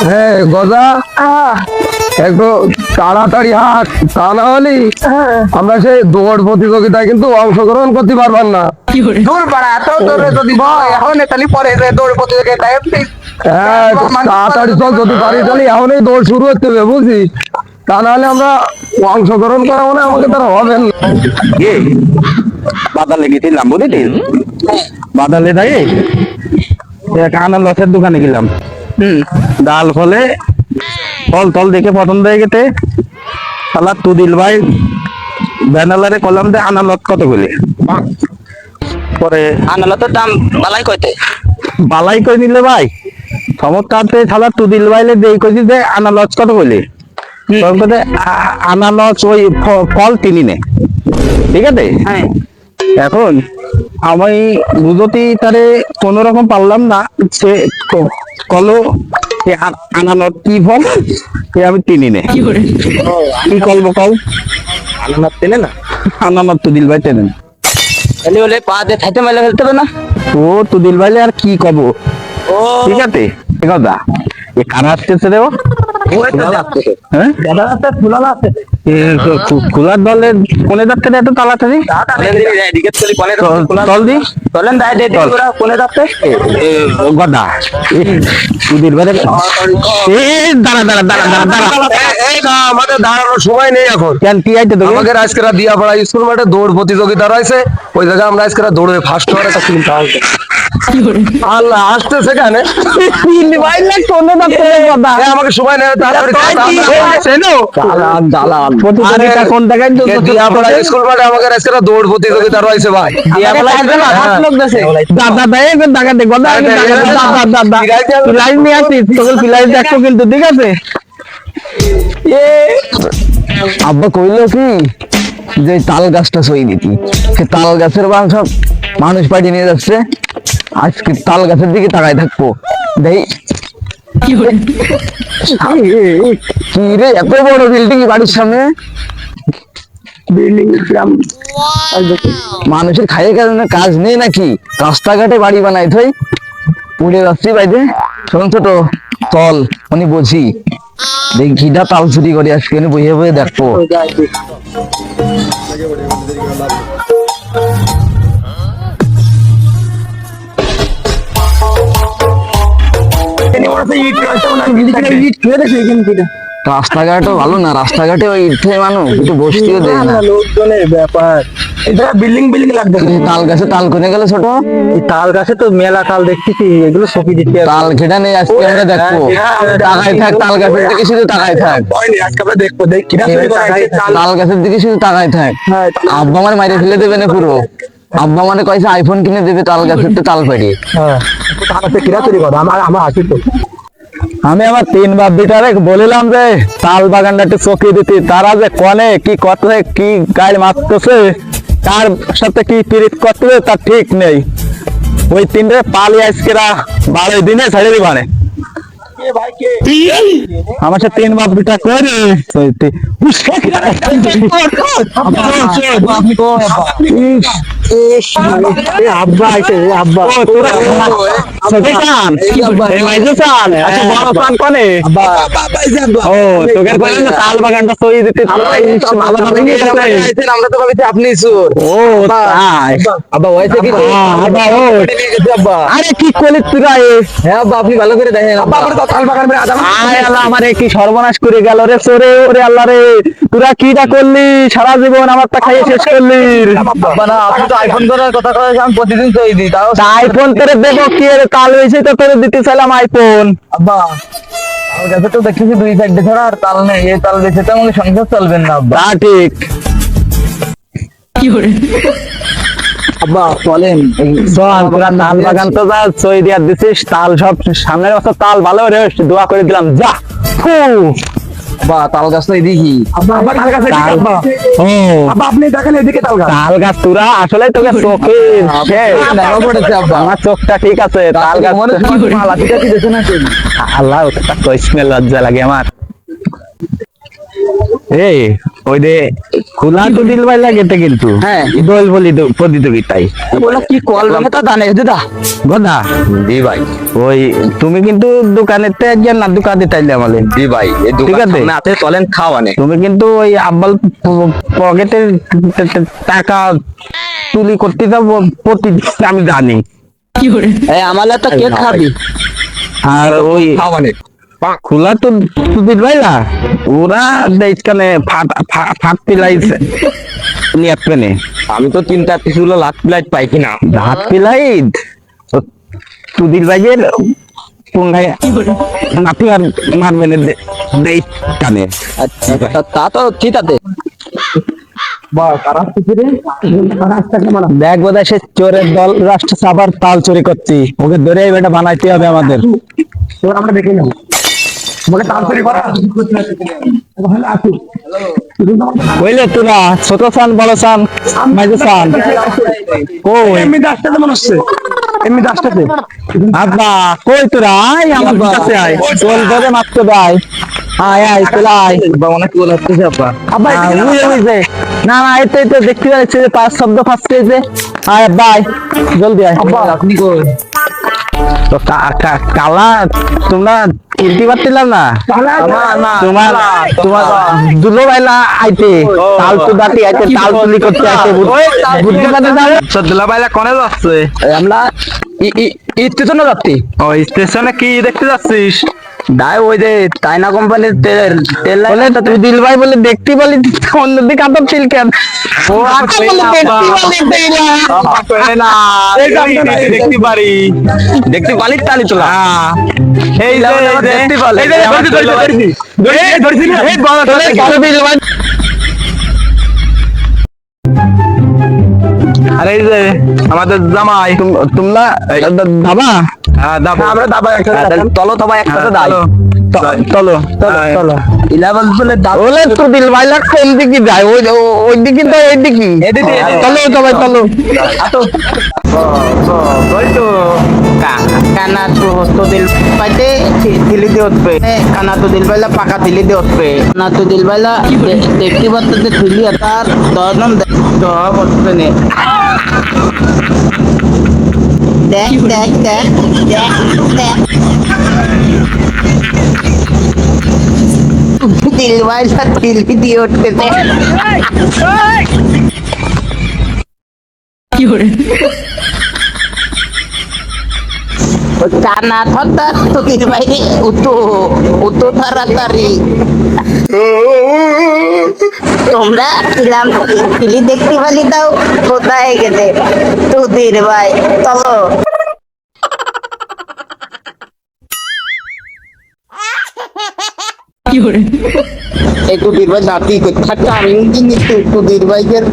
হ্যাঁ গজা, একটু তাড়াতাড়ি হাট, তা না হলে আমরা সেই দৌড় প্রতিযোগিতায় কিন্তু অংশগ্রহণ করতে পারবেন না। দূর বাড়া এত দৌড়ে যদি এখন তাহলে পরে যে দৌড় প্রতিযোগিতায় হ্যাঁ তাড়াতাড়ি চল, যদি পারি তাহলে এখনই দৌড় শুরু করতে হবে বুঝছি, তা নাহলে আমরা অংশগ্রহণ করা মানে আমাকে তারা হবেন না। বাজার লেগেছিলাম বুঝলি, বাজারে যাই এক আনারসের দোকানে গেলাম। ডাল ফলে ফল টল দেখে পছন্দ হয়ে গেছে। শালা তুদিল ভাই ব্যানালারে কলাম দে আনারস কত বলে, পরে আনালতের দাম বালাই কইতে বালাই করে নিলে ভাই চমৎকারতে শালা তুদিল ভাইলে দেই কইছি যে আনারস কত বলে, তখন কইছে, আনারস ওই ফল কিনি নে, ঠিক আছে। হ্যাঁ এখন আমি বুঝতে তারে কোন রকম পারলাম না, সে কলো আনারস কি ফল সে আমি চিনি নে, কি কলবো কল আনালত তেনে না আনারস তুদিল ভাই চেনেন। তাহলে বলে পা দিয়ে খাইতে মেলে ফেলতে হবে না। ও তুদিল ভাইলে আর কি কব, ও ঠিক আছে। কথা এ কারা আসতেছে রে ও, হ্যাঁ খোলার দলের কোনে যাচ্ছে এত তাড়াতাড়ি, চল দি চলেন দায় দিয়ে দিই ওরা কোনে যাচ্ছে গদা তুদিল ভাই দাঁড়া দাঁড়া দাঁড়া দাঁড়া দাঁড়া, এই না, আমাদের দাঁড়ানোর সময় নেই এখন। কেন কি আইতে তোকে আমাদের আজকে দিয়াপাড়া স্কুল মাঠে দৌড় প্রতিযোগিতা রয়েছে, ওই জায়গায় আমরা আজকে দৌড়ে ফার্স্ট হওয়ার একটা চিন্তা আসবে। আল্লাহ আসতে সেখানে আমাকে সময় নেই, তাড়াতাড়ি প্রতিযোগিতা কোন জায়গায় দিয়াপাড়া স্কুল মাঠে আমাদের আজকে দৌড় প্রতিযোগিতা রয়েছে ভাই। দাদা দেয় দাদা দে গদা দাদা পিলাই নিয়ে আসিস তোকে পিলাই দেখো কিন্তু, ঠিক আছে। আব্বা কইলো কি যে তাল গাছটা সই দিতি, সে তাল গাছের বাংশ মানুষ পাঠিয়ে নিয়ে যাচ্ছে, আজকে তাল গাছের দিকে তাকাই থাকবো দেই। কি রে এত বড় বিল্ডিং বাড়ির সামনে, বিল্ডিং মানুষের খাইয়ে কারণে কাজ নেই নাকি, রাস্তাঘাটে বাড়ি বানাই থই পুড়ে যাচ্ছি বাইরে। শোন ছোট চল উনি বুঝি দেখি ঘিটা তাল চুরি করে আজকে বইয়ে বইয়ে দেখবো। রাস্তাঘাটও ভালো না, রাস্তাঘাটে ওই ইটে মানুষ একটু বসতেও দেয় না। লোকজনের ব্যাপার, এটা বিল্ডিং বিল্ডিং লাগবে। তাল গাছে তাল কোনে গেল ছোট, এই তাল গাছে তো মেলা তাল দেখতেছি, এগুলো সকি দিতে তাল খেটা নেই আজকে আমরা দেখবো। তাকাই থাক তাল গাছের দিকে শুধু তাকাই থাক, আজকে আমরা দেখবো তাল গাছের দিকে শুধু তাকাই থাক। আব্বা আমার মাইরে ফেলে দেবে না পুরো, আব্বা মানে কয়েছে আইফোন কিনে দেবে তাল গাছের তো তাল পাড়ি। আমি আমার তিন বাপ বিটারে বলিলাম যে তাল বাগানটা একটু চকি দিতে, তারা যে কনে কি করতে কি গাড়ি মারতেছে, তার সাথে কি পিরিত করতেছে তার ঠিক নেই। ওই তিনটে পালি আজকেরা 12 দিনে ছেড়ে দিবানে আমার সাথে তিন বাপ বিটা করে আব্বা আইছে আব্বা তাল বাগানটা তৈরি দিতে আমরা তো ভাবিছি আপনি চোর। ও তাই আব্বা হয়েছে কি আরে কি করলি তুরা? হ্যাঁ আব্বা আপনি ভালো করে দেখেন। আমার কি সর্বনাশ করে গেল রে চোরে, ওরে আল্লাহ রে, তোরা কিটা করলি সারা জীবন আমার তা খাইয়ে শেষ করলি। আপনি তো আইফোন করার কথা কয়েছে, আমি প্রতিদিন তৈরি দিই, তাও আইফোন তোরে দেবো কি রে, তাল হয়েছে তো তোরে দিতে চাইলাম আইফোন। আব্বা আমার কাছে তো দেখতেছি 2-4টে ছাড়া আর তাল নেই, এই তাল বেঁচে তো আমাকে সংসার চলবেন না আব্বা। তা ঠিক। আব্বা চলেন তোরা তাল বাগান তো যা চই দিয়া দিছিস, তাল সব সামনের বছর তাল ভালো রে, দোয়া করে দিলাম যা। বা তাল গাছ তো এদিকে আপনি দেখেন এদিকে তাল গাছ তোরা আসলে তোকে চোখে পড়েছে আব্বা, আমার চোখটা ঠিক আছে, তাল গাছ আল্লাহ স্মেল লজ্জা লাগে আমার। এই ওই যে খোলা তো দিল ভাই লাগেতে কিন্তু হ্যাঁ। দোল বলি প্রতিযোগিতায় বলো কি কল ভাঙে তা জানে দাদা গদা জি ভাই, ওই তুমি কিন্তু দোকানের তে একজন না দোকানে তাইলে আমাদের জি ভাই, এই ঠিক দোকান আছে। সামনে আছে, চলেন খাওয়ানে। তুমি কিন্তু ওই আব্বাল পকেটের টাকা চুরি করতে যাবো প্রতিদিন আমি জানি। এই আমালে তো কেক খাবি আর ওই খাওয়ানে খোলা তো দিল ভাই না ওরা এইখানে ফাট পিলাইছে নিয়ে পেনে আমি তো 3-4 পিসগুলো লাখ প্লেট পাই কিনা। হাত পিলাইট তুদির ভাইয়ের পঙ্গায় নাতি আর মারবে না দেই কানে আচ্ছা, তা তো ঠিক আছে দেখ বোধহয় সে চোরের দল রাষ্ট্র সাবার তাল চুরি করছি ওকে ধরে এটা বানাইতে হবে আমাদের আমরা দেখে নেব বুঝলে তোরা ছোট চান বড় চান মাঝে চান এমনি আসতে মনে হচ্ছে এমনি আসতে আব্বা কই তোরা আয় আমার কাছে আয় চল ধরে মারতে ভাই আয় আয় চলে আয় অনেক গোল হচ্ছে আব্বা। আব্বা ওই যে না না এই তো দেখতে যাচ্ছে যে পাঁচ শব্দ ফার্স্ট যে আয় আব্বা আয় জলদি আয় আব্বা আপনি কই? তো কালা তোমরা কিনতে পারছিলাম না তোমার তোমার দুলো বাইলা আইতে তাল তুদাটি আইতে তাল তুলি করতে আইতে বুদ্ধি পাতে যাবে সদলা বাইলা কোনে যাচ্ছে? আমরা স্টেশনে যাচ্ছি ও স্টেশনে কি দেখতে যাচ্ছিস? দাই ওই যে চাইনা কোম্পানির তেল তেল বলে তো তুই দিল ভাই বলে দেখতে বলি অন্যদিকে আদর ছিল কেন ও আচ্ছা বলে দেখতে বলি না, দেখতে পারি, দেখতে পারি তালি তোলা। এই যে দেখতে পারি, এই যে ধরছি, এই বড় দিল ভাই আরে এই যে আমাদের জামাই, তোমরা ধাবা আমরা দাবা একটা চলো তো ভাই একসাথে দাই চলো চলো। ইলেভেন বলে ওলে তো দিল ভাই লাগ কোন দিকে যায় ওই ওই দিকে তো এই দিকে চলো তো ভাই চলো কানা তো দিল পাইতে দিলি দিয়ে উঠবে কানা তো দিল পাইলা পাকা দিলি দিয়ে উঠবে না তো দিল পাইলা দেখতে পারতে দিলি তার দরনম সব উঠবে নে দেখ দেখ দেখ দেখ দেখ দিল পাইলা দিলি দিয়ে উঠবে কানা থতা তোদের বাইরে উতো উতো তাড়াতাড়ি তোমরা কিলাম কিলি দেখতে পালি দাও কোথায় গেছে তোদের ভাই চলো এই তোদের ভাই নাতি কোথাটা আমি কিন্তু তোদের ভাইয়ের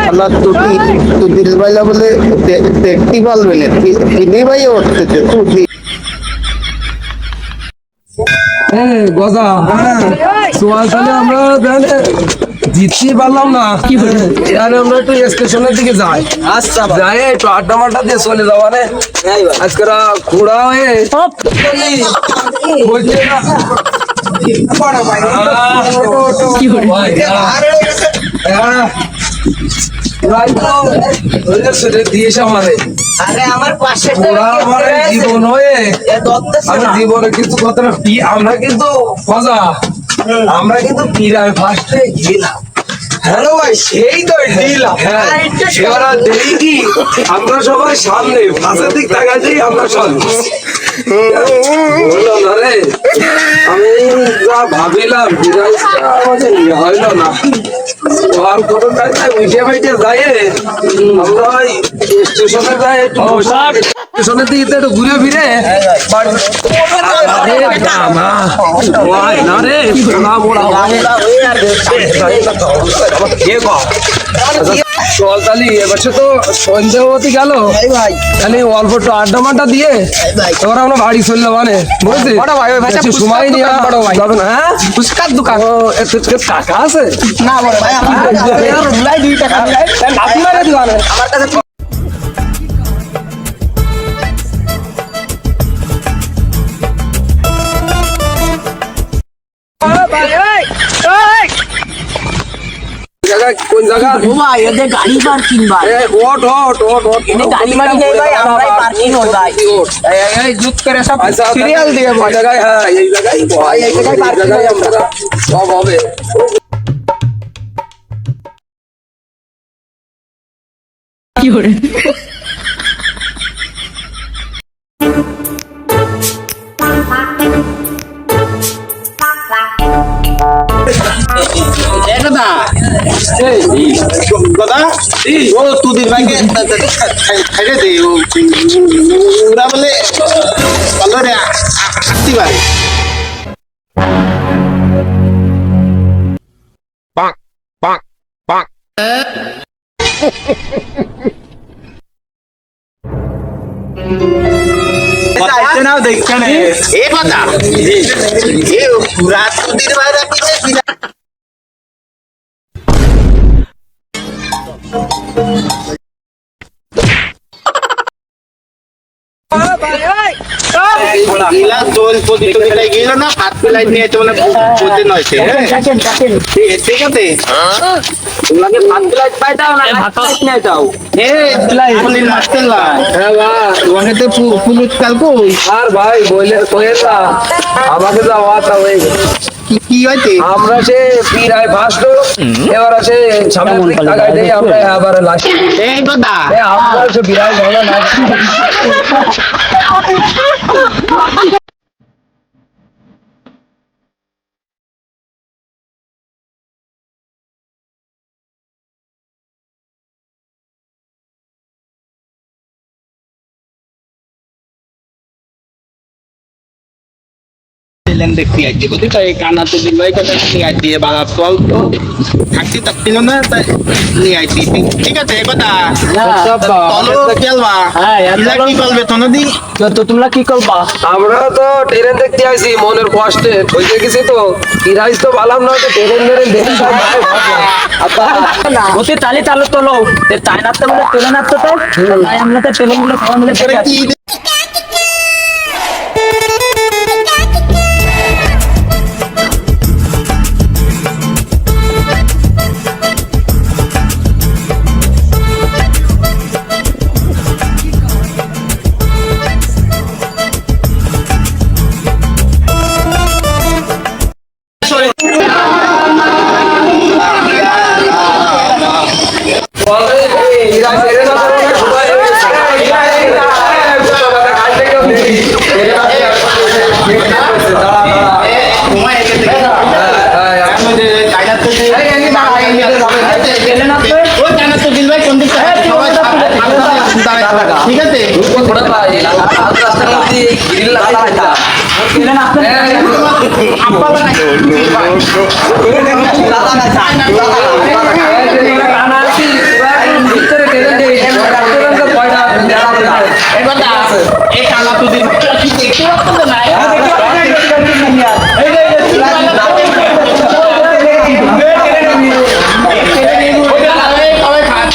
আমার তোদের ভাইলা বলে দেখতে পারবে না তিনি ভাই উঠতেছে তুই গজা সোয়াল তাহলে আমরা তাহলে জিততে পারলাম না এখানে আমরা একটু স্টেশনের দিকে যাই আচ্ছা যাই একটু আড্ডা মাড্ডা দিয়ে চলে যাওয়া রে আজকে ঘোড়া হয়ে দিয়েছে আমাদের আরে আমার পাশে ওরা আমার জীবন হয়ে আমি জীবনে কিন্তু কথাটা আমরা কিন্তু মজা আমরা কিন্তু পিরায় ফার্স্টে গেলাম হ্যালো ভাই সেই তো দিলাম হ্যাঁ এবার আর দেরি কি আমরা সবাই সামনে পাশের দিক তাকাচ্ছি আমরা সামনে বললো না রে আমি যা ভাবিলাম বিরাজটা আমাদের হইল না আর কত টাকা উঠে বাইটে যাই আমরা ওই স্টেশনে যাই একটু স্টেশনের দিকে তো একটু ঘুরে ফিরে না রে না মোড়া চল তালি এবছর তো সন্ধ্যে হতে গেল তাহলে অল্প একটু আড্ডা মাড্ডা দিয়ে এবার আমরা বাড়ি চললাম মানে বুঝলি একটু সময় নিয়ে যাবে না হ্যাঁ ফুচকার দোকান টাকা আছে না ভাই আপনার দোকানে কোন জায়গা ও ভাই ওদের গাড়ি পার্কিং ভাই ওট গাড়ি মারি নেই ভাই আমরাই পার্কিং হই ভাই এই জুত করে সব সিরিয়াল দিয়ে বল জায়গায় হ্যাঁ এই জায়গায় ভাই এই জায়গায় পার্কিং আমরা সব হবে দাদা দাদা ও তুদির ভাইকে খাইয়ে দে ওরা বলে ভালো রে আসতে পারে দেখছেন এ কথা এ পুরা তুদির ভাই রাখি গিলা দোল পদি তো গেল না হাত পেলাই নিয়ে তো মানে বলতে নয় ঠিক আছে তোমাকে ভাত প্লেট পাই দাও না ভাত প্লেট নিয়ে যাও এ পুলিশ মাস্টার লা হ্যাঁ ভাই ওখানে তো পুলিশ কালকো আর ভাই বলে কইেন না আমাকে যাওয়া তা হয়ে গেছে কি হইছে আমরা সে পিরায় ফার্স্ট এবার আছে সামনে টাকায় দেই আমরা আবার লাস্ট এই কথা আমরা সে বিরায় ঝগড়া না লেন দেখতে আইছে বুঝলি তো এই কানা তো দিন ভাই কথা নিয়ে আইছে বাবা চল তো থাকতে থাকছিল না তাই নিয়ে আইছি ঠিক আছে এই কথা চলো খেলবা হ্যাঁ ইলা কি করবে তো নদী তো তোমরা কি করবা আমরা তো ট্রেন দেখতে আইছি মনের কষ্টে হইতে গেছি তো ইরাইস তো ভালাম না তো ট্রেন দেখি সব ওতে তালে তালে তোলো তাই নাতে বলে তেলে নাতে তো তাই আমরা তো তেলে গুলো খাওয়া মিলে করে কি ঠিক আছে রাস্তার মধ্যে গ্রিল লাগা তেলে নাতে এই কানা তো দিন কি দেখতে পাচ্ছ না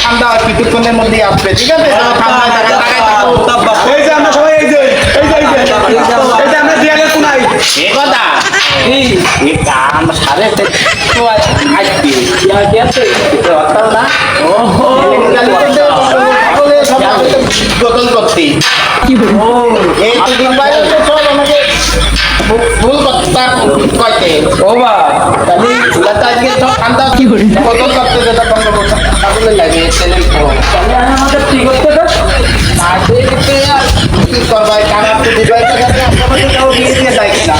ঠান্ডা কিছুক্ষণের মধ্যে আসবে ঠিক আছে এই যে আমরা সবাই এই যে আমরা দিয়ালে কোনাই এ কথা এই কাম সারে তো আজকে কি আছে না ওহো গোতল করতে এই দুদিন বাইরে তো সব আমাকে ফুল কথা কইতে ও বা তাহলে লতা আজকে সব ঠান্ডা কি করি গোতল করতে যেটা কম কাবুলে লাগে ছেলে তাহলে আমাদের ঠিক করতে তো আর দেখতে আর কি করবাই কানা তো দিবাই তো আপনাদের তাও দিয়ে দিয়ে দাইছিলাম